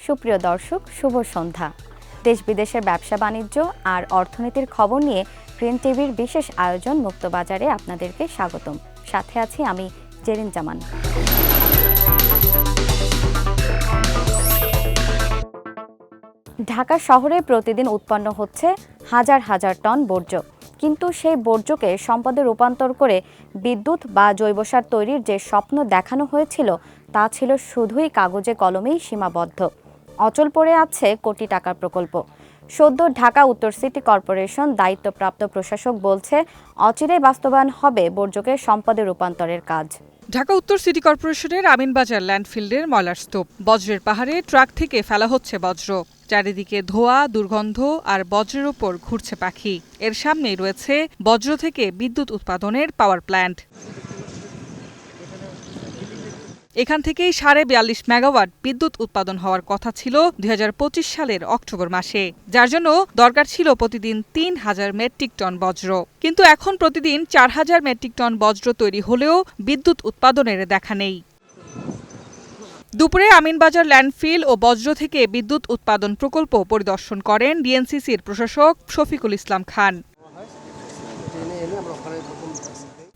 সুপ্রিয় দর্শক, শুভ সন্ধ্যা। দেশ বিদেশের ব্যবসা বাণিজ্য আর অর্থনীতির খবর নিয়ে গ্রিন টিভির বিশেষ আয়োজন মুক্তবাজারে আপনাদেরকে স্বাগতম। সাথে আছি আমি জেরিন জামান। ঢাকা শহরে প্রতিদিন উৎপন্ন হচ্ছে হাজার হাজার টন বর্জ্য, কিন্তু সেই বর্জ্যকে সম্পদে রূপান্তর করে বিদ্যুৎ বা জৈব সার তৈরির যে স্বপ্ন দেখানো হয়েছিল তা ছিল শুধুই কাগজে কলমেই সীমাবদ্ধ। অচল পড়ে আছে কোটি টাকার প্রকল্প। সদ্য ঢাকা উত্তর সিটি কর্পোরেশন দায়িত্বপ্রাপ্ত প্রশাসক বলছে, অচিরেই বাস্তবায়ন হবে বর্জ্যকে সম্পদে রূপান্তরের কাজ। ঢাকা উত্তর সিটি কর্পোরেশনের আমিনবাজার ল্যান্ডফিল্ডের ময়লার স্তূপ, বজ্রের পাহাড়ে ট্রাক থেকে ফেলা হচ্ছে বজ্র। চারিদিকে ধোঁয়া, দুর্গন্ধ আর বজ্রের ওপর ঘুরছে পাখি। এর সামনেই রয়েছে বজ্র থেকে বিদ্যুৎ উৎপাদনের পাওয়ার প্ল্যান্ট। এখান থেকেই 42.5 মেগাওয়াট বিদ্যুৎ উৎপাদন হওয়ার কথা ছিল 2025 সালের অক্টোবর মাসে, যার জন্য দরকার ছিল প্রতিদিন 3000 মেট্রিক টন বজ্র। কিন্তু এখন প্রতিদিন 4000 মেট্রিক টন বজ্র তৈরি হলেও বিদ্যুৎ উৎপাদনের দেখা নেই। দুপুরে আমিনবাজার ল্যান্ডফিল ও বজ্র থেকে বিদ্যুৎ উৎপাদন প্রকল্প পরিদর্শন করেন ডিএনসিসির প্রশাসক শফিকুল ইসলাম খান।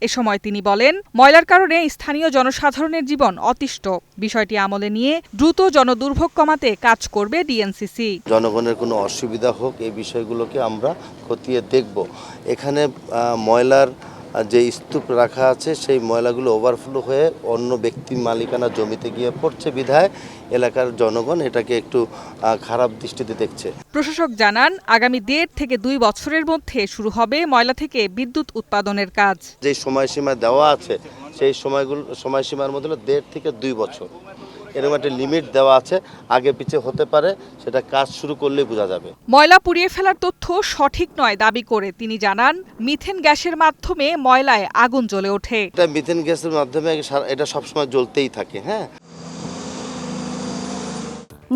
এ সময় তিনি বলেন, ময়লার কারণে স্থানীয় জনসাধারণের জীবন অতিষ্ঠ। বিষয়টি আমলে নিয়ে দ্রুত জনদুর্ভোগ কমাতে কাজ করবে ডিএনসিসি। জনগণের কোনো অসুবিধা হোক, এই বিষয়গুলোকে আমরা খতিয়ে দেখব। এখানে ময়লার যে স্তূপ রাখা আছে সেই ময়লাগুলো ওভারফ্লো হয়ে অন্য ব্যক্তি মালিকানা জমিতে গিয়ে পড়ছে বিধায় এলাকার জনগণ এটাকে একটু খারাপ দৃষ্টিতে দেখছে। প্রশাসক জানান, আগামী 1.5 থেকে 2 বছরের মধ্যে শুরু হবে ময়লা থেকে বিদ্যুৎ উৎপাদনের কাজ। যে সময়সীমা দেওয়া আছে সেই সময়সীমার মধ্যে 1.5 থেকে 2 বছর এরকম একটা লিমিট দেওয়া আছে। আগে পিছে হতে পারে, সেটা কাজ শুরু করলেই বোঝা যাবে। ময়লা পুড়িয়ে ফেলার তথ্য সঠিক নয় দাবি করে তিনি জানান, মিথেন গ্যাসের মাধ্যমে ময়লায় আগুন জ্বলে ওঠে। এটা মিথেন গ্যাসের মাধ্যমে এটা সবসময় জ্বলতেই থাকে।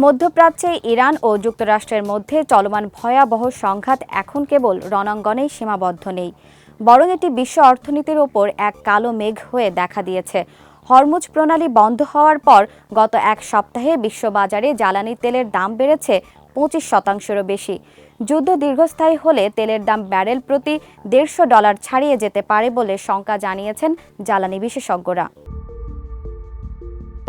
মধ্যপ্রাচ্যে ইরান ও যুক্তরাষ্ট্রের মধ্যে চলমান ভয়াবহ সংঘাত এখন কেবল রণাঙ্গনেই সীমাবদ্ধ নেই, বরং এটি বিশ্ব অর্থনীতির ওপর এক কালো মেঘ হয়ে দেখা দিয়েছে। হরমুজ প্রণালী বন্ধ হওয়ার পর গত এক সপ্তাহে বিশ্ববাজারে জ্বালানি তেলের দাম বেড়েছে 25%-রও বেশি। যুদ্ধ দীর্ঘস্থায়ী হলে তেলের দাম ব্যারেল প্রতি $150 ছাড়িয়ে যেতে পারে বলে শঙ্কা জানিয়েছেন জ্বালানি বিশেষজ্ঞরা।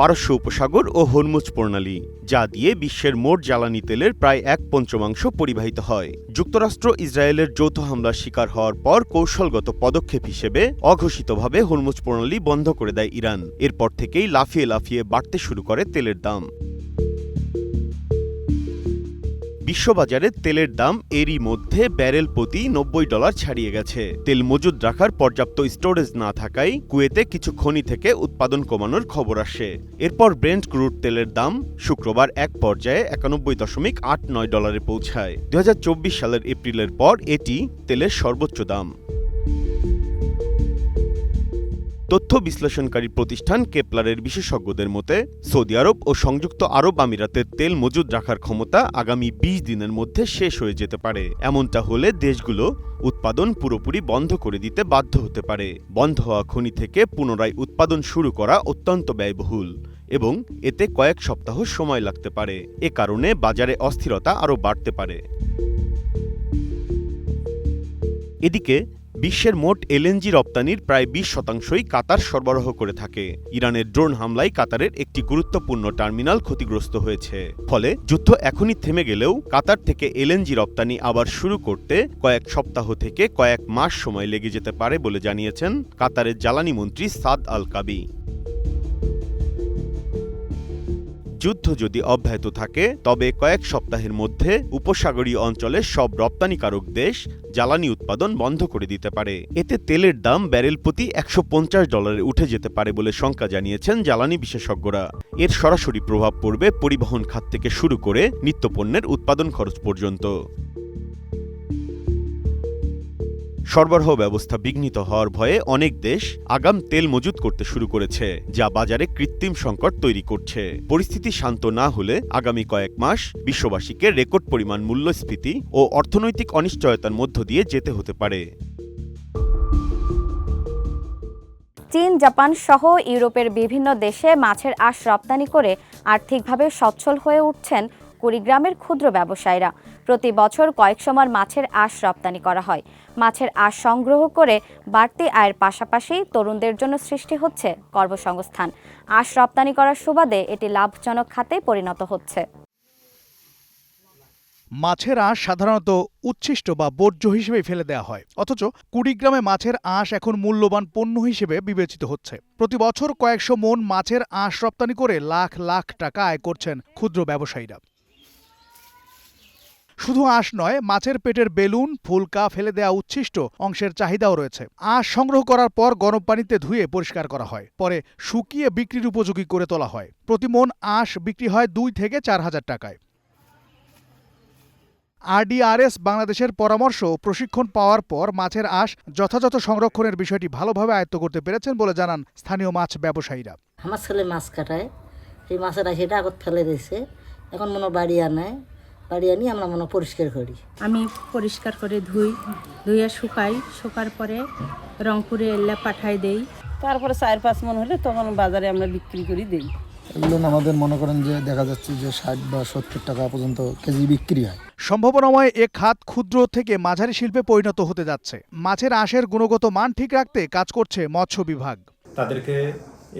পারস্য উপসাগর ও হরমুজ প্রণালী, যা দিয়ে বিশ্বের মোট জ্বালানি তেলের প্রায় 1/5 পরিবাহিত হয়। যুক্তরাষ্ট্র ইসরায়েলের যৌথ হামলার শিকার হওয়ার পর কৌশলগত পদক্ষেপ হিসেবে অঘোষিতভাবে হরমুজ প্রণালী বন্ধ করে দেয় ইরান। এরপর থেকেই লাফিয়ে লাফিয়ে বাড়তে শুরু করে তেলের দাম। বিশ্ববাজারে তেলের দাম এরই মধ্যে ব্যারেল প্রতি $90 ছাড়িয়ে গেছে। তেল মজুদ রাখার পর্যাপ্ত স্টোরেজ না থাকায় কুয়েতে কিছু খনি থেকে উৎপাদন কমানোর খবর আসে। এরপর ব্রেন্ট ক্রুড তেলের দাম শুক্রবার এক পর্যায়ে $91.89 পৌঁছায়। 2024 সালের এপ্রিলের পর এটি তেলের সর্বোচ্চ দাম। তথ্য বিশ্লেষণকারী প্রতিষ্ঠান কেপলারের বিশেষজ্ঞদের মতে, সৌদি আরব ও সংযুক্ত আরব আমিরাতের তেল মজুদ রাখার ক্ষমতা আগামী 20 দিনের মধ্যে শেষ হয়ে যেতে পারে। এমনটা হলে দেশগুলো উৎপাদন পুরোপুরি বন্ধ করে দিতে বাধ্য হতে পারে। বন্ধ হওয়া খনি থেকে পুনরায় উৎপাদন শুরু করা অত্যন্ত ব্যয়বহুল এবং এতে কয়েক সপ্তাহ সময় লাগতে পারে। এ কারণে বাজারে অস্থিরতা আরও বাড়তে পারে। এদিকে বিশ্বের মোট এলএনজি রপ্তানির প্রায় 20%ই কাতার সরবরাহ করে থাকে। ইরানের ড্রোন হামলায় কাতারের একটি গুরুত্বপূর্ণ টার্মিনাল ক্ষতিগ্রস্ত হয়েছে। ফলে যুদ্ধ এখনই থেমে গেলেও কাতার থেকে এলএনজি রপ্তানি আবার শুরু করতে কয়েক সপ্তাহ থেকে কয়েক মাস সময় লেগে যেতে পারে বলে জানিয়েছেন কাতারের জ্বালানি মন্ত্রী সাদ আল কাবি। যুদ্ধ যদি অব্যাহত থাকে তবে কয়েক সপ্তাহের মধ্যে উপসাগরীয় অঞ্চলের সব রপ্তানিকারক দেশ জ্বালানি উৎপাদন বন্ধ করে দিতে পারে। এতে তেলের দাম ব্যারেল প্রতি $150 উঠে যেতে পারে বলে শঙ্কা জানিয়েছেন জ্বালানি বিশেষজ্ঞরা। এর সরাসরি প্রভাব পড়বে পরিবহন খাত থেকে শুরু করে নিত্যপণ্যের উৎপাদন খরচ পর্যন্ত। সরবরাহ ব্যবস্থা বিঘ্নিত হওয়ার ভয়ে অনেক দেশ আগাম তেল মজুত করতে শুরু করেছে, যা বাজারে কৃত্রিম সংকট তৈরি করছে। পরিস্থিতি শান্ত না হলে আগামী কয়েক মাস বিশ্ববাসীকে রেকর্ড পরিমাণ মূল্যস্ফীতি ও অর্থনৈতিক অনিশ্চয়তার মধ্য দিয়ে যেতে হতে পারে। চীন, জাপান সহ ইউরোপের বিভিন্ন দেশে মাছের আঁশ রপ্তানি করে আর্থিকভাবে সচ্ছল হয়ে উঠছেন কুড়িগ্রামের ক্ষুদ্র ব্যবসায়ীরা। প্রতি বছর কয়েকশো মণ মাছের আঁশ রপ্তানি করা হয়। মাছের আঁশ সংগ্রহ করে বাড়তি আয়ের পাশাপাশি তরুণদের জন্য সৃষ্টি হচ্ছে কর্মসংস্থান। আঁশ রপ্তানি করার সুবাদে এটি লাভজনক খাতে পরিণত হচ্ছে। মাছের আঁশ সাধারণত উচ্ছিষ্ট বা বর্জ্য হিসেবে ফেলে দেওয়া হয়, অথচ কুড়িগ্রামে মাছের আঁশ এখন মূল্যবান পণ্য হিসেবে বিবেচিত হচ্ছে। প্রতি বছর কয়েকশো মণ মাছের আঁশ রপ্তানি করে লাখ লাখ টাকা আয় করছেন ক্ষুদ্র ব্যবসায়ীরা। শুধু আঁশ নয়, মাছের পেটের বেলুন, ফুলকা, ফেলে দেওয়া উচ্ছিষ্ট অংশের চাহিদাও রয়েছে। আঁশ সংগ্রহ করার পর গরম পানিতে ধুয়ে পরিষ্কার করা হয়, পরে শুকিয়ে বিক্রির উপযোগী করে তোলা হয়। প্রতি মণ আঁশ বিক্রি হয় 2 থেকে 4 হাজার টাকায়। RDRS বাংলাদেশের পরামর্শ ও প্রশিক্ষণ পাওয়ার পর মাছের আঁশ যথাযথ সংরক্ষণের বিষয়টি ভালোভাবে আয়ত্ত করতে পেরেছেন বলে জানান স্থানীয় মাছ ব্যবসায়ীরা। আমার ছেলে মাছ কাটায়, সেই মাছের আঁশটা আগত ফেলে দিয়েছে, এখন মনে বাড়ি আনায়, বাড়ি আনি আমরা মনে পরিষ্কার করি। আমি পরিষ্কার করে ধুইয়া শুকাই, শুকার পরে রংপুরে এলে পাঠাই দেই। তারপরে 4-5 মণ হলে তখন বাজারে আমরা বিক্রি করি দেই। এগুলো আমাদের মনে করেন যে দেখা যাচ্ছে যে 60 বা 70 টাকা পর্যন্ত কেজি বিক্রি হয়। সম্ভাবনাময় এ খাত ক্ষুদ্র থেকে মাঝারি শিল্পে পরিণত হতে যাচ্ছে। মাছের আঁশের গুণগত মান ঠিক রাখতে কাজ করছে মৎস্য বিভাগ। তাদেরকে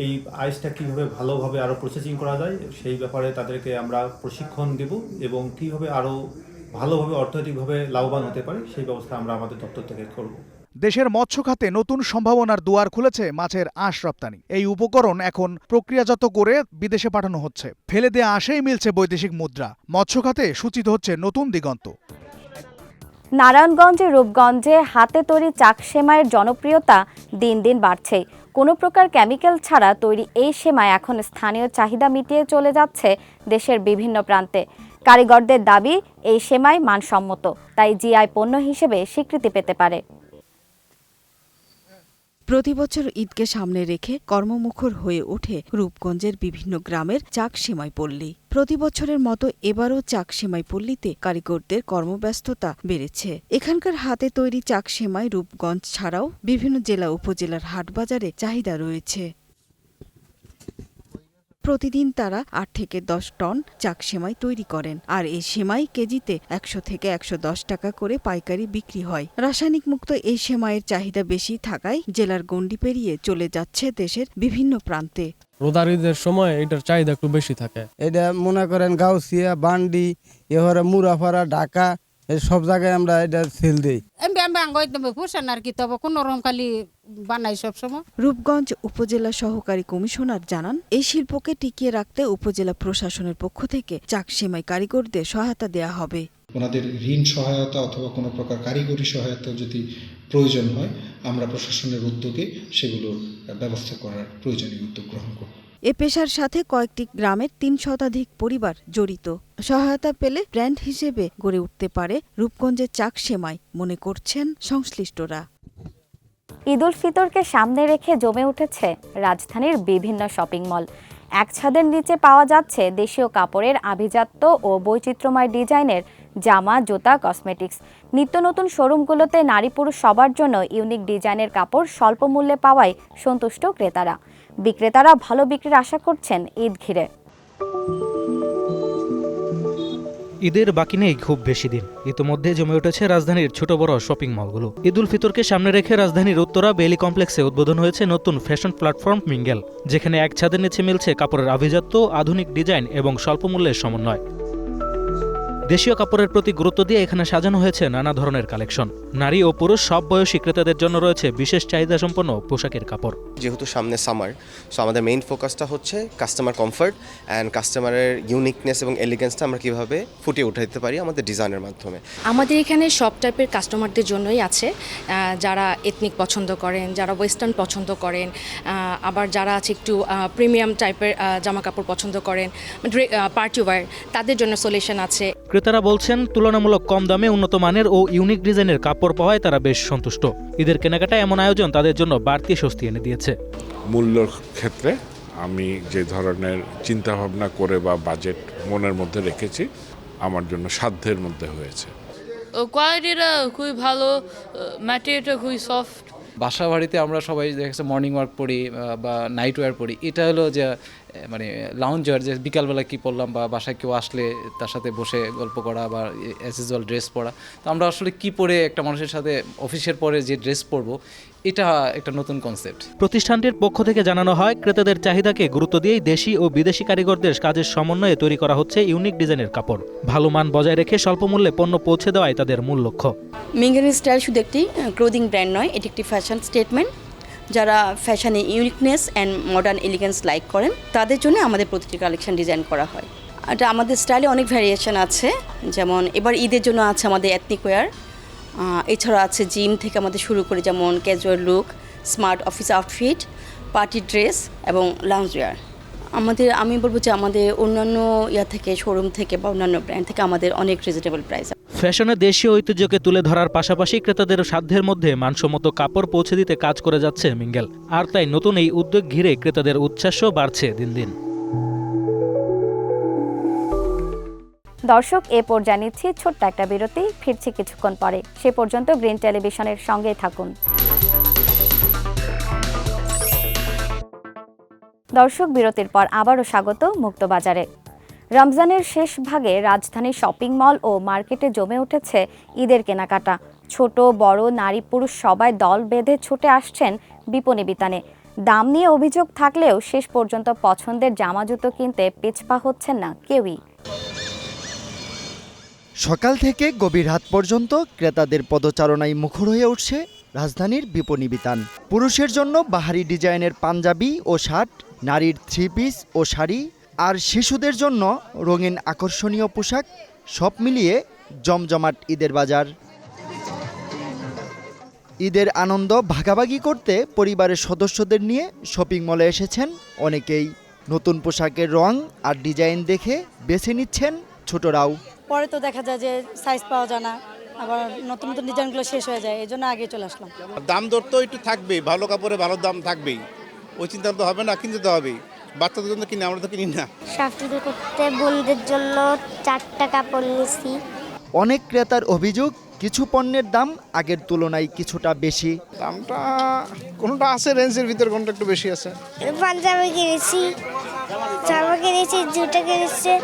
এই আইসটা কীভাবে ভালোভাবে আরও প্রসেসিং করা যায় সেই ব্যাপারে তাদেরকে আমরা প্রশিক্ষণ দেব এবং কীভাবে আরও ভালোভাবে অর্থনৈতিকভাবে লাভবান হতে পারে সেই ব্যবস্থা আমরা আমাদের দপ্তর থেকে করব। দেশের মৎস্য খাতে নতুন সম্ভাবনার দুয়ার খুলেছে মাছের আঁশ রপ্তানি। এই উপকরণ এখন প্রক্রিয়াজাত করে বিদেশে পাঠানো হচ্ছে। ফেলে দেয়া আঁশেই মিলছে বৈদেশিক মুদ্রা। মৎস্য খাতে সূচিত হচ্ছে নতুন দিগন্ত। নারায়ণগঞ্জে, রূপগঞ্জে হাতে তৈরি চাক সেমাইয়ের জনপ্রিয়তা দিন দিন বাড়ছে। কোনো প্রকার কেমিক্যাল ছাড়া তৈরি এই সেমাই এখন স্থানীয় চাহিদা মিটিয়ে চলে যাচ্ছে দেশের বিভিন্ন প্রান্তে। কারিগরদের দাবি, এই সেমাই মানসম্মত, তাই জিআই পণ্য হিসেবে স্বীকৃতি পেতে পারে। প্রতিবছর ঈদকে সামনে রেখে কর্মমুখর হয়ে ওঠে রূপগঞ্জের বিভিন্ন গ্রামের চাক সেমাই পল্লী। প্রতি বছরের মতো এবারও চাক সেমাই পল্লীতে কারিগরদের কর্মব্যস্ততা বেড়েছে। এখানকার হাতে তৈরি চাক সেমাই রূপগঞ্জ ছাড়াও বিভিন্ন জেলা উপজেলার হাটবাজারে চাহিদা রয়েছে। প্রতিদিন তারা 8 থেকে 10 টন চাক সেমাই তৈরি করেন, আর এই সেমাই কেজিতে 100 থেকে 110 টাকা করে পাইকারি বিক্রি হয়। রাসায়নিক মুক্ত এই সেমাইয়ের চাহিদা বেশি থাকায় জেলার গণ্ডি পেরিয়ে চলে যাচ্ছে দেশের বিভিন্ন প্রান্তে। রোজার ঈদের সময় এটার চাহিদা একটু বেশি থাকে। এটা মনে করেন গাউসিয়া, বান্ডি, এবারে মুরাপাড়া, ঢাকা, এই সব জায়গায় আমরা এটা সেল দিই। রূপগঞ্জ উপজেলা সহকারী কমিশনার জানান, এই শিল্পকে টিকিয়ে রাখতে উপজেলা প্রশাসনের পক্ষ থেকে চাক সেমাই কারিগরদের সহায়তা দেয়া হবে। ওনাদের ঋণ সহায়তা অথবা কোনো প্রকার কারিগরি সহায়তা যদি প্রয়োজন হয়, আমরা প্রশাসনের উদ্যোগে সেগুলোর ব্যবস্থা করার প্রয়োজনীয় উদ্যোগ গ্রহণ করব। এ পেশার সাথে কয়েকটি গ্রামের 3 শতাধিক পরিবার জড়িত। সহায়তা পেলে ব্র্যান্ড হিসেবে গড়ে উঠতে পারে রূপগঞ্জের চাক সেমাই, মনে করছেন সংশ্লিষ্টরা। ঈদ উল ফিতরকে সামনে রেখে জমে উঠেছে রাজধানীর বিভিন্ন শপিং মল। এক ছাদের নিচে পাওয়া যাচ্ছে দেশীয় কাপড়ের আভিজাত্য ও বৈচিত্র্যময় ডিজাইনের জামা, জুতা, কসমেটিক্স। নিত্য নতুন শোরুমগুলোতে নারী পুরুষ সবার জন্য ইউনিক ডিজাইনের কাপড় স্বল্প মূল্যে পাওয়ায় সন্তুষ্ট ক্রেতারা। বিক্রেতারা ভালো বিক্রির আশা করছেন ঈদ ঘিরে। ঈদের বাকি নেই খুব বেশি দিন। ইতোমধ্যে জমে উঠেছে রাজধানীর ছোট বড় শপিং মলগুলো। ঈদ উল ফিতরকে সামনে রেখে রাজধানীর উত্তরা বেলি কমপ্লেক্সে উদ্বোধন হয়েছে নতুন ফ্যাশন প্ল্যাটফর্ম মিঙ্গেল, যেখানে এক ছাদের নিচে মিলছে কাপড়ের আভিজাত্য, আধুনিক ডিজাইন এবং স্বল্প মূল্যের সমন্বয়। দেশীয় কাপড়ের প্রতি গুরুত্ব দিয়ে এখানে সাজানো হয়েছে নানা ধরনের কালেকশন। নারী ও পুরুষ সব বয়সী ক্রেতাদের জন্য রয়েছে বিশেষ চাহিদা সম্পন্ন পোশাকের কাপড়। যেহেতু সামনে সামার, সো আমাদের মেইন ফোকাসটা হচ্ছে কাস্টমার কমফর্ট অ্যান্ড কাস্টমারের ইউনিকনেস এবং এলিগেন্সটা আমরা কীভাবে ফুটিয়ে উঠাতে পারি আমাদের ডিজাইনের মাধ্যমে। আমাদের এখানে সব টাইপের কাস্টমারদের জন্যই আছে, যারা এথনিক পছন্দ করেন, যারা ওয়েস্টার্ন পছন্দ করেন, আবার যারা আছে একটু প্রিমিয়াম টাইপের জামা কাপড় পছন্দ করেন, পার্টি ওয়্যার, তাদের জন্য সলিউশন আছে। ক্রেতারা বলছেন, তুলনামূলক কম দামে উন্নত মানের ও ইউনিক ডিজাইনের কাপড় পাওয়ায় তারা বেশ সন্তুষ্ট। ঈদের কেনাকাটায় এমন আয়োজন তাদের জন্য বাড়তি স্বস্তি এনে দিয়েছে। মূল্যর ক্ষেত্রে আমি যে ধরনের চিন্তাভাবনা করে বা বাজেট মনের মধ্যে রেখেছি, আমার জন্য সাধ্যের মধ্যে হয়েছে। কোয়ালিটিটা খুবই ভালো, ম্যাটেরিয়ালটা খুবই সফট, বাসা বাড়িতে আমরা সবাই দেখেছি মর্নিং ওয়ার্ক পরি বা নাইট ওয়্যার পরি, এটা হলো যে মানে লাউঞ্জ ওয়্যার, যে বিকালবেলা কী পরলাম বা বাসায় কেউ আসলে তার সাথে বসে গল্প করা বা অ্যাজ ইউজুয়াল ড্রেস পরা। তো আমরা আসলে কী পরে একটা মানুষের সাথে অফিসের পরে যে ড্রেস পরবো, এটা একটা নতুন কনসেপ্ট। প্রতিষ্ঠানটির পক্ষ থেকে জানানো হয়, ক্রেতাদের চাহিদাকে গুরুত্ব দিয়েই দেশি ও বিদেশি কারিগরদের কাজের সমন্বয়ে তৈরি করা হচ্ছে ইউনিক ডিজাইনের কাপড়। ভালো মান বজায় রেখে স্বল্প মূল্যে পণ্য পৌঁছে দেওয়াই তাদের মূল লক্ষ্য। মিঙ্গেল স্টাইল শুধু একটি ক্লোদিং ব্র্যান্ড নয়, এটি একটি ফ্যাশন স্টেটমেন্ট। যারা ফ্যাশনে uniqueness and modern elegance like করেন, তাদের জন্য আমাদের প্রতিটি কালেকশন ডিজাইন করা হয়। এটা আমাদের স্টাইলে অনেক ভ্যারিয়েশন আছে, যেমন এবার ঈদের জন্য আছে আমাদের এথনিক ওয়্যার, এছাড়া আছে জিম থেকে আমাদের শুরু করে যেমন casual look, smart office outfit, party dress এবং লাউঞ্জ ওয়্যার। আমি বলবো যে আমাদের অন্যান্য থেকে শোরুম থেকে বা অন্যান্য ব্র্যান্ড থেকে আমাদের অনেক রিজনেবল প্রাইস। ফ্যাশনে দেশীয় ঐতিহ্যকে তুলে ধরার পাশাপাশি ক্রেতাদের সাধ্যের মধ্যে মানসম্মত কাপড় পৌঁছে দিতে কাজ করে যাচ্ছে মিঙ্গেল। আর তাই নতুন এই উদ্যোগ ঘিরে ক্রেতাদের উচ্ছ্বাসও বাড়ছে দিন দিন। দর্শক, এ পর্যায়ে নিচ্ছি ছোট্ট একটা বিরতি, ফিরছি কিছুক্ষণ পরে। সে পর্যন্ত গ্রিন টেলিভিশনের সঙ্গেই থাকুন। দর্শক, বিরতির পর আবারও স্বাগত মুক্তবাজারে। রমজানের শেষ ভাগে রাজধানীর শপিং মল ও মার্কেটে জমে উঠেছে ঈদের কেনাকাটা। ছোট বড় নারী পুরুষ সবাই দল বেঁধে ছুটে আসছেন বিপণী বিতানে। দাম নিয়ে অভিযোগ থাকলেও শেষ পর্যন্ত পছন্দের জামা জুতো কিনতে পিছপা হচ্ছেন না কেউই। সকাল থেকে গভীর রাত পর্যন্ত ক্রেতাদের পদচারণায় মুখর হয়ে উঠছে রাজধানীর বিপণী বিতান। পুরুষের জন্য বাহারি ডিজাইনের পাঞ্জাবি ও শার্ট, নারীর থ্রি পিস ও শাড়ি, আর শিশুদের জন্য রঙিন আকর্ষণীয় পোশাক, সব মিলিয়ে জমজমাট ঈদের বাজার। ঈদের আনন্দ ভাগাভাগি করতে পরিবারের সদস্যদের নিয়ে শপিং মলে এসেছেন অনেকেই। নতুন পোশাকের রং আর ডিজাইন দেখে বেছে নিচ্ছেন ছোটরাও। পরে তো দেখা যায় যে সাইজ পাওয়া যায় না, আবার নতুন নতুন ডিজাইনগুলো শেষ হয়ে যায়, এই জন্য আগে চলে আসলাম। দাম দর তো একটু থাকবেই, ভালো কাপড়ে ভালো দাম থাকবেই, ওই চিন্তা তো হবে না, কিনতে তো হবেই। বাচ্চাদের জন্য কিনে, আমরা তো কিনি না। সাফটুডে করতে বোনদের জন্য 4টা কাপড় নিয়েছি। অনেক ক্রেতার অভিযোগ, কিছু পণ্যের দাম আগের তুলনায় কিছুটা বেশি। দামটা কোনটা আছে রেঞ্জের ভিতর, কোনটা একটু বেশি আছে। পাঞ্জাবি কিনেছি, জামা কিনেছি, জুতো কিনেছি।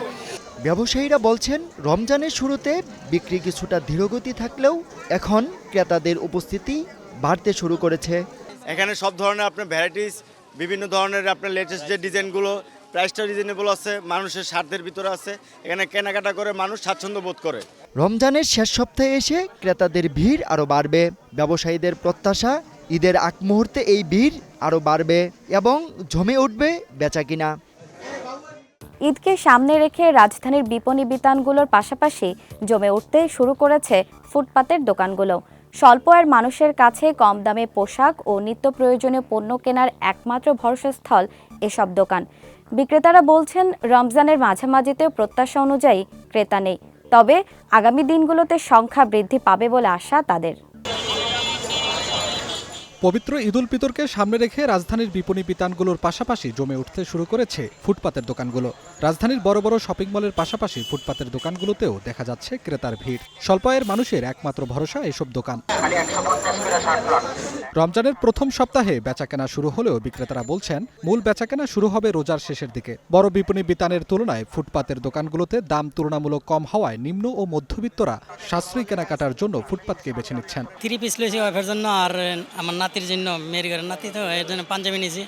ব্যবসায়ীরা বলছেন, রমজানের শুরুতে বিক্রি কিছুটা ধীরগতি থাকলেও এখন ক্রেতাদের উপস্থিতি বাড়তে শুরু করেছে। এখানে সব ধরনের আপনার ভ্যারাইটিস, বিভিন্ন ধরনের আপনার লেটেস্ট যে ডিজাইনগুলো, প্রাইসটা রিজনেবল আছে, মানুষের স্বার্থের ভিতরে আছে। এখানে কেনাকাটা করে মানুষ স্বাচ্ছন্দ্য বোধ করে। রমজানের শেষ সপ্তাহে এসে ক্রেতাদের ভিড় আরও বাড়বে। ব্যবসায়ীদের প্রত্যাশা, ঈদের আগ মুহূর্তে এই ভিড় আরও বাড়বে এবং জমে উঠবে বেচাকিনা। ঈদকে সামনে রেখে রাজধানীর বিপণী বিতানগুলোর পাশাপাশি জমে উঠতে শুরু করেছে ফুটপাতের দোকানগুলো। স্বল্প আয়ের মানুষের কাছে কম দামে পোশাক ও নিত্য প্রয়োজনীয় পণ্য কেনার একমাত্র ভরসাস্থল এসব দোকান। বিক্রেতারা বলছেন, রমজানের মাঝামাঝিতেও প্রত্যাশা অনুযায়ী ক্রেতা নেই, তবে আগামী দিনগুলোতে সংখ্যা বৃদ্ধি পাবে বলে আশা তাদের। পবিত্র ঈদ উল ফিতরকে সামনে রেখে রাজধানীর বিপণী বিতানগুলোর পাশাপাশি জমে উঠতে শুরু করেছে ফুটপাতের দোকানগুলো। রাজধানীর বড় বড় শপিং মলের পাশাপাশি ফুটপাতের দোকানগুলোতেও দেখা যাচ্ছে ক্রেতার ভিড়। স্বল্প আয়ের মানুষের একমাত্র ভরসা এসব দোকান। রমজানের প্রথম সপ্তাহে বেচাকেনা শুরু হলেও বিক্রেতারা বলছেন, মূল বেচাকেনা শুরু হবে রোজার শেষের দিকে। বড় বিপণী বিতানের তুলনায় ফুটপাতের দোকানগুলোতে দাম তুলনামূলক কম হওয়ায় নিম্ন ও মধ্যবিত্তরা সাশ্রয়ী কেনাকাটার জন্য ফুটপাতকে বেছে নিচ্ছেন। 3 পিস লইছি ওয়াইফের জন্য, আর আমার নাতির জন্য, মেয়ের ঘরের নাতি তো এর জন্য পাঞ্জাবি নিয়েছি,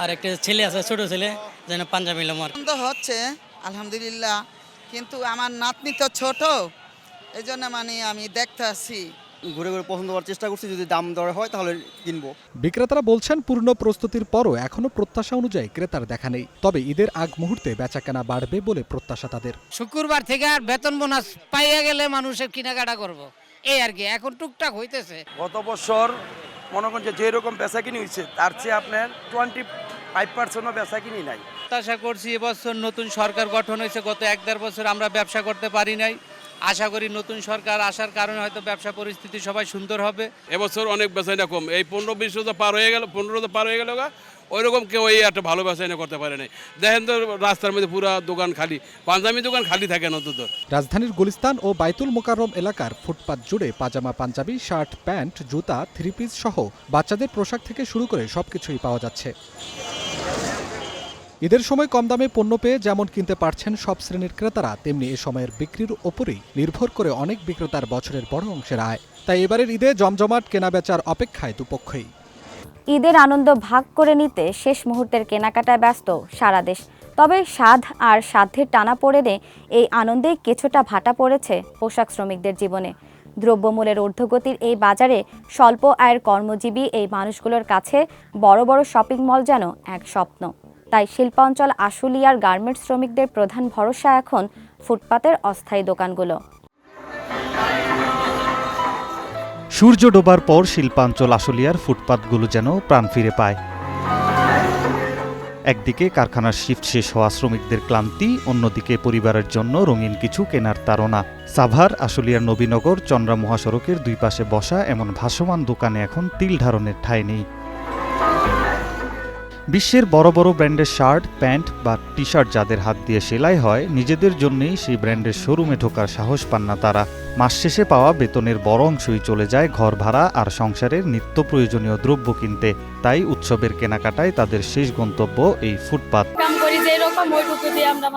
আর একটা ছেলে আছে ছোট ছেলে, যেন পাঞ্জাবি নিলাম। আর হচ্ছে আলহামদুলিল্লাহ, কিন্তু আমার নাতনি তো ছোট, এই জন্য আমি দেখতে আসছি, ঘুরে ঘুরে পছন্দ করার চেষ্টা করছি, যদি দাম দর হয় তাহলে কিনবো। বিক্রেতারা বলছেন, পূর্ণ প্রস্তুতির পরও এখনো প্রত্যাশা অনুযায়ী ক্রেতার দেখা নেই, তবে ঈদের আগ মুহূর্তে বেচাকেনা বাড়বে বলে প্রত্যাশা তাদের। শুক্রবার থেকে আর বেতন বোনাস পাইয়া গেলে মানুষের কেনাকাটা করব, এই আর কি। এখন টুকটাক হইতেছে। গত বছর মনে করেন যেরকম বেচা কিনি হয়েছে, তার চেয়ে আপনার 25% বেচা কিনি নাই। আশা করছি এবছর নতুন সরকার গঠন হয়েছে, গত 1-1.5 বছর আমরা ব্যবসা করতে পারি নাই, আশা করি নতুন সরকার আসার কারণে হয়তো ব্যবসা পরিস্থিতি সবাই সুন্দর হবে। এবছর অনেক বেচাইনা কম, এই 15-20 রোজা পার হয়ে গেল, 15 রোজা পার হয়ে গেল, ওইরকম কেউ এই একটা ভালো বেচাইনা করতে পারে নাই। দেখেন তো রাস্তার মধ্যে পুরো দোকান খালি, পাঞ্জাবি দোকান খালি থাকে না অন্তত। রাজধানীর গুলিস্তান ও বাইতুল মোকাররম এলাকার ফুটপাত জুড়ে পাজামা, পাঞ্জাবি, শার্ট, প্যান্ট, জুতা, থ্রি পিস সহ বাচ্চাদের পোশাক থেকে শুরু করে সবকিছুই পাওয়া যাচ্ছে। ঈদের সময় কম দামে পণ্য পেয়ে যেমন কিনতে পারছেন সব শ্রেণীর ক্রেতারা, তেমনি এ সময়ের বিক্রির ওপরেই নির্ভর করে অনেক বিক্রেতার বছরের বড় অংশের আয়। তাই এবারের ঈদে জমজমাট কেনাবেচার অপেক্ষায় দুপক্ষই। ঈদের আনন্দ ভাগ করে নিতে শেষ মুহূর্তের কেনাকাটায় ব্যস্ত সারা দেশ। তবে স্বাদ আর সাধ্যের টানাপোড়েনে এই আনন্দে কিছুটা ভাটা পড়েছে পোশাক শ্রমিকদের জীবনে। দ্রব্যমূল্যের ঊর্ধ্বগতির এই বাজারে স্বল্প আয়ের কর্মজীবী এই মানুষগুলোর কাছে বড় বড় শপিং মল যেন এক স্বপ্ন। তাই শিল্পাঞ্চল আশুলিয়ার গার্মেন্টস শ্রমিকদের প্রধান ভরসা এখন ফুটপাতের অস্থায়ী দোকানগুলো। সূর্য ডোবার পর শিল্পাঞ্চল আশুলিয়ার ফুটপাতগুলো যেন প্রাণ ফিরে পায়। একদিকে কারখানার শিফট শেষ হওয়া শ্রমিকদের ক্লান্তি, অন্যদিকে পরিবারের জন্য রঙিন কিছু কেনার তাড়না। সাভার, আশুলিয়ার নবীনগর, চন্দ্রা মহাসড়কের দুই পাশে বসা এমন ভাসমান দোকানে এখন তিল ধারণের ঠাঁই নেই। বিশ্বের বড় বড় ব্র্যান্ডের শার্ট, প্যান্ট বা টি শার্ট যাদের হাত দিয়ে সেলাই হয়, নিজেদের জন্যই সেই ব্র্যান্ডের শোরুমে ঢোকার সাহস পান না তারা। মাস শেষে পাওয়া বেতনের বড় অংশই চলে যায় ঘর ভাড়া আর সংসারের নিত্য প্রয়োজনীয় দ্রব্য কিনতে। তাই উৎসবের কেনাকাটায় তাদের শেষ গন্তব্য এই ফুটপাত। কাম করি যে এরকম ওইটুকু দিয়ে আমরা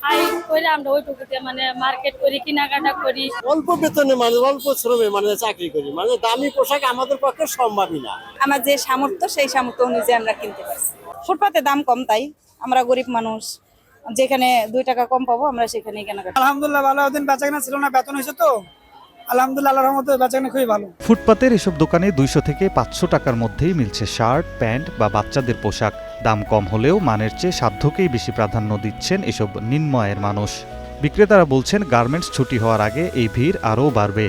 আয় করে আমরা ওইটুকু দিয়ে মার্কেট করি, কেনাকাটা করি। অল্প বেতনে অল্প শ্রমে চাকরি করি, দামি পোশাক আমাদের পক্ষে সম্ভবই না। আমার যে সামর্থ্য সেই সামর্থ্য অনুযায়ী আমরা কিনতে পারছি। ফুটপাতে দাম কম, তাই আমরা গরিব মানুষ, যেখানে 2 টাকা কম পাবো আমরা সেখানেই কেনাকাটা। আলহামদুলিল্লাহ ভালো, দিন বেচাকেনা ছিল না, বেতন হয়েছে তো আলহামদুলিল্লাহ, আল্লাহর রহমতে বেচাকেনা খুবই ভালো। ফুটপাতের এসব দোকানে 200 থেকে 500 টাকার মধ্যেই মিলছে শার্ট, প্যান্ট বা বাচ্চাদের পোশাক। দাম কম হলেও মানের চেয়ে সাধ্যকেই বেশি প্রাধান্য দিচ্ছেন এসব নিম্ন আয়ের মানুষ। বিক্রেতারা বলছেন গার্মেন্টস ছুটি হওয়ার আগে এই ভিড় আরও বাড়বে।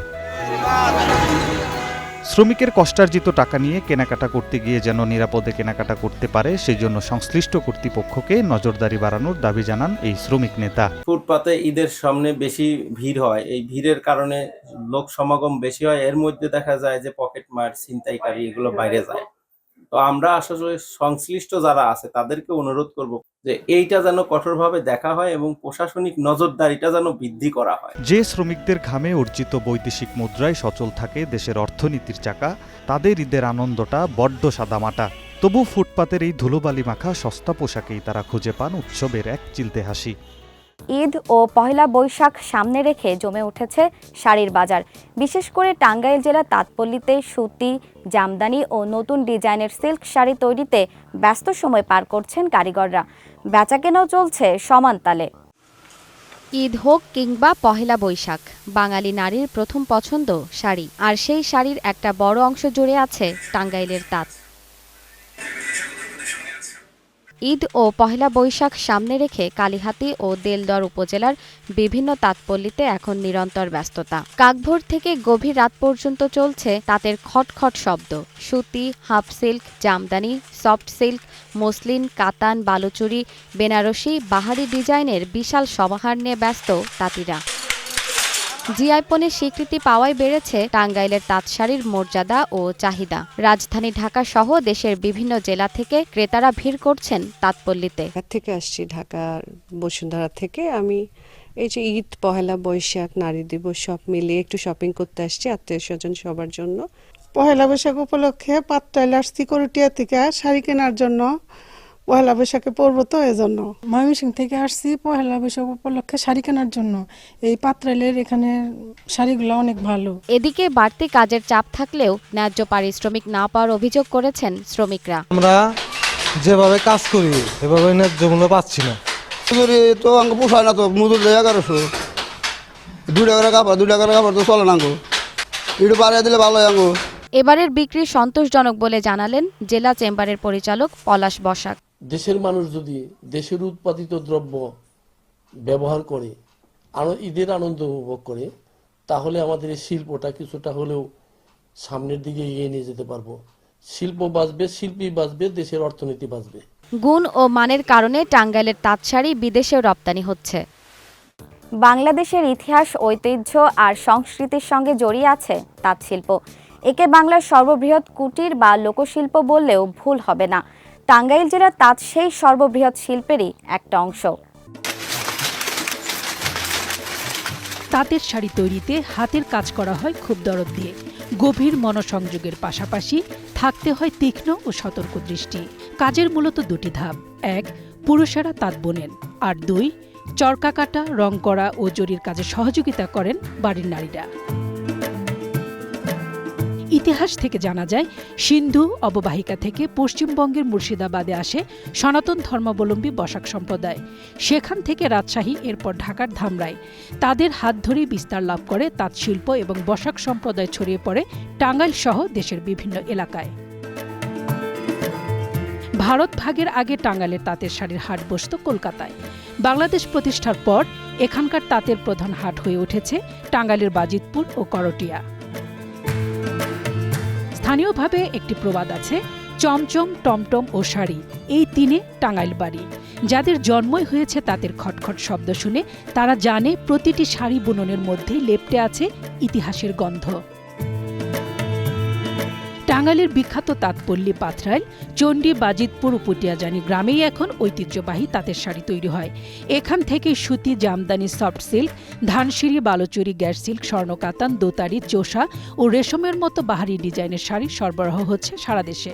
শ্রমিকের কষ্টার্জিত টাকা নিয়ে কেনাকাটা করতে গিয়ে যেন নিরাপদে কেনাকাটা করতে পারে, সেজন্য সংশ্লিষ্ট কর্তৃপক্ষকে নজরদারি বাড়ানোর দাবি জানান এই শ্রমিক নেতা। ফুটপাতে ঈদের সামনে বেশি ভিড় হয়, এই ভিড়ের কারণে লোক সমাগম বেশি হয়, এর মধ্যে দেখা যায় যে পকেটমার, ছিনতাইকারী এগুলো বাইরে যায়। তো আমরা আসলে সংশ্লিষ্ট যারা আছে তাদেরকে অনুরোধ করব যে এইটা যেন কঠোরভাবে দেখা হয় এবং প্রশাসনিক নজরদারিটা যেন বৃদ্ধি করা হয়। যে শ্রমিকদের ঘামে অর্জিত বৈদেশিক মুদ্রায় সচল থাকে দেশের অর্থনীতির চাকা, তাদের ঈদের আনন্দটা বড্ড সাদামাটা। তবু ফুটপাতের এই ধুলোবালি মাখা সস্তা পোশাকেই তারা খুঁজে পান উৎসবের এক চিলতে হাসি। ঈদ ও পহেলা বৈশাখ সামনে রেখে জমে উঠেছে শাড়ির বাজার। বিশেষ করে টাঙ্গাইল জেলার তাঁতপল্লীতে সুতি, জামদানি ও নতুন ডিজাইনের সিল্ক শাড়ি তৈরিতে ব্যস্ত সময় পার করছেন কারিগররা। বেচাকেনাও চলছে সমান তালে। ঈদ হোক কিংবা পহেলা বৈশাখ, বাঙালি নারীর প্রথম পছন্দ শাড়ি, আর সেই শাড়ির একটা বড় অংশ জুড়ে আছে টাঙ্গাইলের তাঁত। ঈদ ও পহেলা বৈশাখ সামনে রেখে কালিহাতী ও দেলদর উপজেলার বিভিন্ন তাঁতপল্লীতে এখন নিরন্তর ব্যস্ততা। কাকভোর থেকে গভীর রাত পর্যন্ত চলছে তাঁতের খটখট শব্দ। সুতি, half silk, Jamdani, soft silk, muslin, কাতান, বালুচুরি, বেনারসি, বাহারি ডিজাইনের বিশাল সমাহার নিয়ে ব্যস্ত তাঁতিরা। জিআই পণ্যের স্বীকৃতি পাওয়ায় বেড়েছে টাঙ্গাইলের তাঁত শাড়ির মর্যাদা ও চাহিদা। রাজধানী ঢাকা সহ দেশের বিভিন্ন জেলা থেকে ক্রেতারা ভিড় করছেন তাঁতপল্লীতে। থেকে আসছি, ঢাকার বসুন্ধরা থেকে। আমি এই যে ঈদ, পহেলা বৈশাখ, নারী দিবস সব মিলিয়ে একটু শপিং করতে আসছি আত্মীয় স্বজন সবার জন্য। পহেলা বৈশাখ উপলক্ষে পাত্রাইল আসছি করটিয়া থেকে শাড়ি কেনার জন্য। পহেলা বৈশাখে পরবো তো এজন্য। ময়মনসিংহ থেকে আসছি পহেলা বৈশাখ উপলক্ষে শাড়ি কেনার জন্য। এই পাত্রাইলের এখানে শাড়িগুলো অনেক ভালো। এদিকে বাড়তি কাজের চাপ থাকলেও ন্যায্য পারিশ্রমিক না পাওয়ার অভিযোগ করেছেন শ্রমিকরা। আমরা যেভাবে কাজ করি এভাবে ন্যায্য মূল্য পাচ্ছি না। তো আমাকে পোষায় না, তো মজুর 1100, 2 টাকার কাপড় 2 টাকার কাপড় তো চলে না, একটু বাড়িয়ে দিলে ভালো হয়। এবারের বিক্রি সন্তোষজনক বলে জানালেন জেলা চেম্বারের পরিচালক পলাশ বসাক। দেশের মানুষ যদি দেশের উৎপাদিত দ্রব্য ব্যবহার করে ঈদের আনন্দ উপভোগ করে, তাহলে আমাদের এই শিল্পটা কিছুটা হলেও সামনের দিকে এগিয়ে নিয়ে যেতে পারবো। শিল্প বাঁচবে, শিল্পী বাঁচবে, দেশের অর্থনীতি বাঁচবে। গুণ ও মানের কারণে টাঙ্গাইলের তাঁত শাড়ি বিদেশেও রপ্তানি হচ্ছে। বাংলাদেশের ইতিহাস, ঐতিহ্য আর সংস্কৃতির সঙ্গে জড়িয়ে আছে তাঁত শিল্প। একে বাংলার সর্ববৃহৎ কুটির বা লোকশিল্প বললেও ভুল হবে না। টাঙ্গাইল জেলার তাঁত সেই সর্ববৃহৎ শিল্পেরই একটা অংশ। তাঁতের শাড়ি তৈরিতে হাতের কাজ করা হয় খুব দরদ দিয়ে। গভীর মনোসংযোগের পাশাপাশি থাকতে হয় তীক্ষ্ণ ও সতর্ক দৃষ্টি। কাজের মূলত দুটি ধাপ: ১, পুরুষেরা তাঁত বোনেন, আর ২, চরকা কাটা, রং করা ও জরির কাজে সহযোগিতা করেন বাড়ির নারীরা। ইতিহাস থেকে জানা যায়, সিন্ধু অববাহিকা থেকে পশ্চিমবঙ্গের মুর্শিদাবাদে আসে সনাতন ধর্মাবলম্বী বসাক সম্প্রদায়। সেখান থেকে রাজশাহী, এরপর ঢাকার ধামরাই। তাদের হাত ধরেই বিস্তার লাভ করে তাঁত শিল্প এবং বসাক সম্প্রদায় ছড়িয়ে পড়ে টাঙ্গাইল সহ দেশের বিভিন্ন এলাকায়। ভারত ভাগের আগে টাঙ্গাইলের তাঁতের শাড়ির হাট বসত কলকাতায়। বাংলাদেশ প্রতিষ্ঠার পর এখানকার তাঁতের প্রধান হাট হয়ে উঠেছে টাঙ্গাইলের বাজিতপুর ও করটিয়া। স্থানীয়ভাবে একটি প্রবাদ আছে, চমচম, টমটম ও শাড়ি, এই তিনে টাঙ্গাইল বাড়ি। যাদের জন্মই হয়েছে তাঁতের খটখট শব্দ শুনে তারা জানে প্রতিটি শাড়ি বুননের মধ্যেই লেপ্টে আছে ইতিহাসের গন্ধ। টাঙ্গাইলের বিখ্যাত তাঁতপল্লী পাথরাইল, চণ্ডী, বাজিতপুর ও পুটিয়াজানি গ্রামেই এখন ঐতিহ্যবাহী তাঁতের শাড়ি তৈরি হয়। এখান থেকে সুতি, জামদানি, সফট সিল্ক, ধানসিঁড়ি, বালুচুরি, গ্যাস সিল্ক, স্বর্ণকাতান, দোতারি, চোষা ও রেশমের মতো বাহারি ডিজাইনের শাড়ি সরবরাহ হচ্ছে সারা দেশে।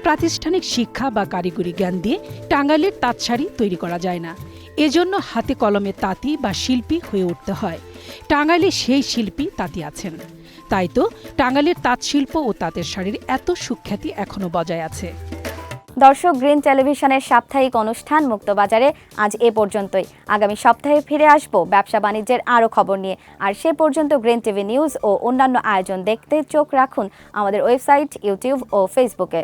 প্রাতিষ্ঠানিক শিক্ষা বা কারিগরি জ্ঞান দিয়ে টাঙ্গাইলের তাঁত শাড়ি তৈরি করা যায় না। এজন্য হাতে কলমে তাঁতি বা শিল্পী হয়ে উঠতে হয়। টাঙ্গাইলে সেই শিল্পী তাঁতি আছেন। তাই তো টাঙ্গাইলের তাঁত শিল্প ও তাঁতের শাড়ির এত সুখ্যাতি এখনো বজায় আছে। দর্শক, গ্রিন টেলিভিশনের সাপ্তাহিক অনুষ্ঠান মুক্তবাজারে আজ এ পর্যন্তই। আগামী সপ্তাহে ফিরে আসব ব্যবসা বাণিজ্যের আরও খবর নিয়ে। আর সে পর্যন্ত গ্রিন টিভি নিউজ ও অন্যান্য আয়োজন দেখতে চোখ রাখুন আমাদের ওয়েবসাইট, ইউটিউব ও ফেসবুকে।